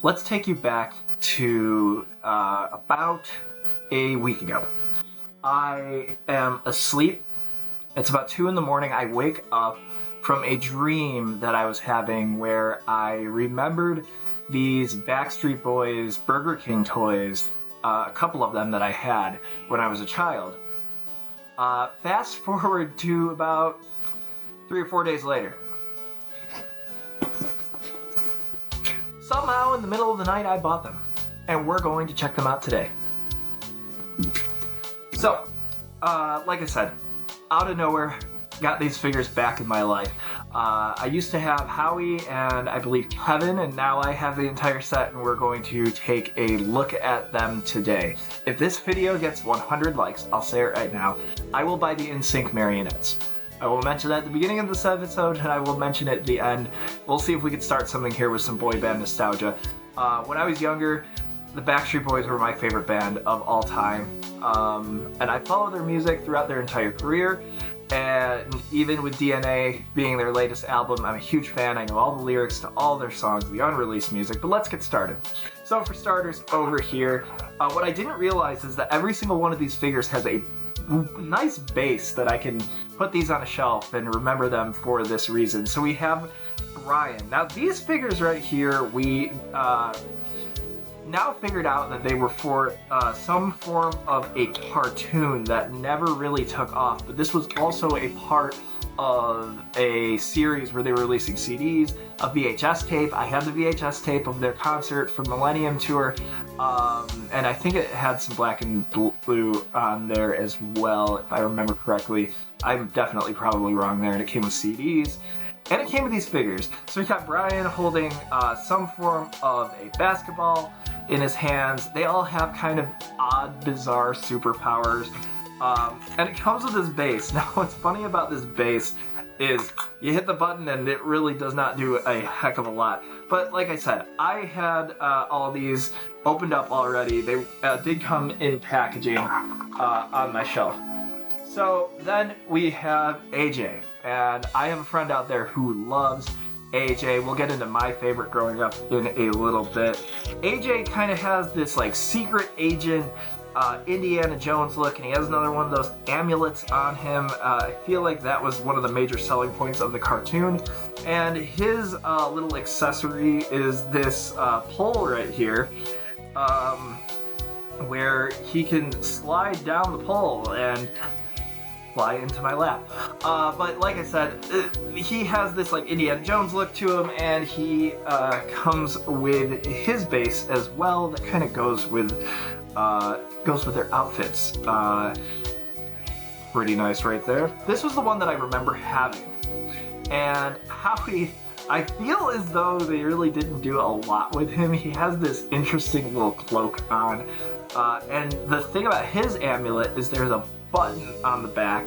let's take you back to about a week ago. I am asleep. It's about 2 a.m. I wake up from a dream that I was having where I remembered these Backstreet Boys Burger King toys, a couple of them that I had when I was a child. Fast forward to about 3 or 4 days later. Somehow in the middle of the night I bought them, and we're going to check them out today. So, like I said, out of nowhere, got these figures back in my life. I used to have Howie and I believe Kevin, and now I have the entire set, and we're going to take a look at them today. If this video gets 100 likes, I'll say it right now, I will buy the NSYNC marionettes. I will mention that at the beginning of this episode, and I will mention it at the end. We'll see if we can start something here with some boy band nostalgia. When I was younger, the Backstreet Boys were my favorite band of all time, and I followed their music throughout their entire career. And even with DNA being their latest album, I'm a huge fan. I know all the lyrics to all their songs, the unreleased music, but let's get started. So for starters, over here, what I didn't realize is that every single one of these figures has a nice base that I can put these on a shelf and remember them for this reason. So we have Brian. Now these figures right here, we now figured out that they were for some form of a cartoon that never really took off, but this was also a part of a series where they were releasing CDs, a VHS tape. I had the VHS tape of their concert for Millennium Tour, and I think it had some black and blue on there as well, if I remember correctly. I'm definitely probably wrong there, and it came with CDs. And it came with these figures. So we got Brian holding some form of a basketball in his hands. They all have kind of odd, bizarre superpowers. And it comes with this base. Now, what's funny about this base is you hit the button and it really does not do a heck of a lot. But like I said, I had all these opened up already. They did come in packaging on my shelf. So then we have AJ, and I have a friend out there who loves AJ. We'll get into my favorite growing up in a little bit. AJ kind of has this like secret agent Indiana Jones look, and he has another one of those amulets on him. I feel like that was one of the major selling points of the cartoon. And his little accessory is this pole right here, where he can slide down the pole and fly into my lap. But like I said, he has this like Indiana Jones look to him, and he comes with his base as well that kind of goes with their outfits. Pretty nice right there. This was the one that I remember having, and Howie, I feel as though they really didn't do a lot with him. He has this interesting little cloak on, and the thing about his amulet is there's a button on the back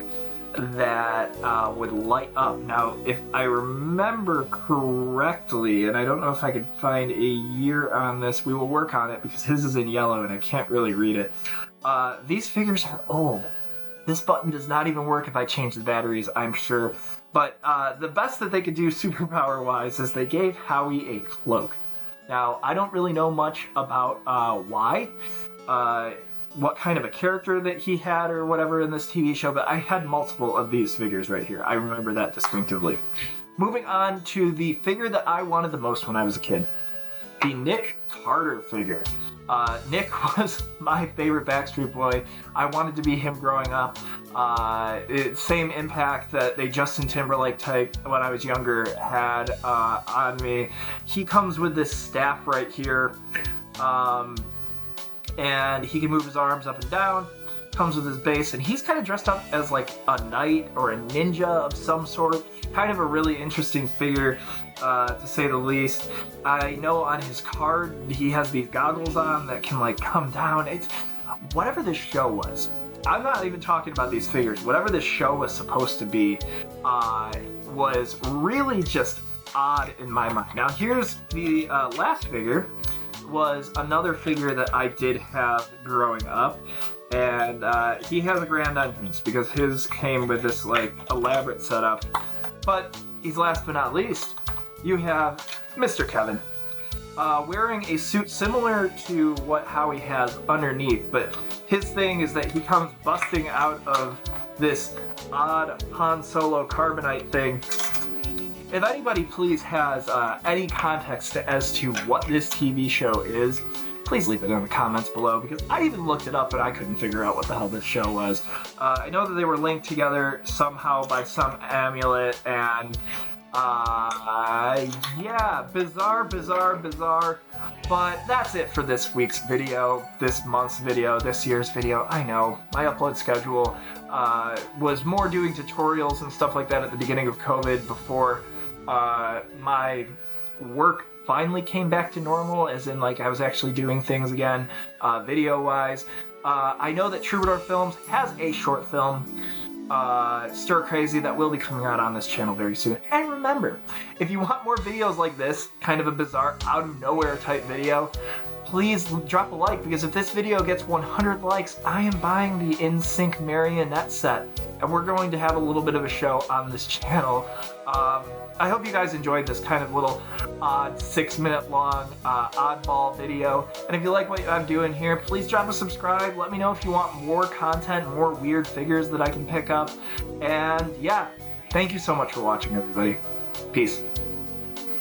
that would light up. Now, if I remember correctly, and I don't know if I can find a year on this, we will work on it because his is in yellow and I can't really read it. These figures are old. This button does not even work if I change the batteries, I'm sure. But the best that they could do superpower-wise is they gave Howie a cloak. Now, I don't really know much about why, what kind of a character that he had or whatever in this TV show, but I had multiple of these figures right here. I remember that distinctively. Moving on to the figure that I wanted the most when I was a kid. The Nick Carter figure. Nick was my favorite Backstreet Boy. I wanted to be him growing up. Same impact that the Justin Timberlake type when I was younger had on me. He comes with this staff right here. And he can move his arms up and down, comes with his base, and he's kind of dressed up as like a knight or a ninja of some sort. Kind of a really interesting figure, to say the least. I know on his card he has these goggles on that can like come down. It's whatever this show was. I'm not even talking about these figures. Whatever this show was supposed to be was really just odd in my mind. Now here's the last figure. Was another figure that I did have growing up, and he has a grand entrance because his came with this like elaborate setup. But he's last but not least, you have Mr. Kevin. wearing a suit similar to what Howie has underneath, but his thing is that he comes busting out of this odd Han Solo carbonite thing. If anybody please has any context as to what this TV show is, please leave it in the comments below, because I even looked it up and I couldn't figure out what the hell this show was. I know that they were linked together somehow by some amulet, and yeah, bizarre. But that's it for this week's video, this month's video, this year's video. I know, my upload schedule was more doing tutorials and stuff like that at the beginning of COVID before my work finally came back to normal, as in like I was actually doing things again, video-wise. I know that Troubadour Films has a short film, Stir Crazy, that will be coming out on this channel very soon. And remember, if you want more videos like this, kind of a bizarre, out of nowhere type video, please drop a like, because if this video gets 100 likes, I am buying the NSYNC marionette set, and we're going to have a little bit of a show on this channel. I hope you guys enjoyed this kind of little odd 6-minute long oddball video. And if you like what I'm doing here, please drop a subscribe. Let me know if you want more content, more weird figures that I can pick up. And yeah, thank you so much for watching, everybody. Peace.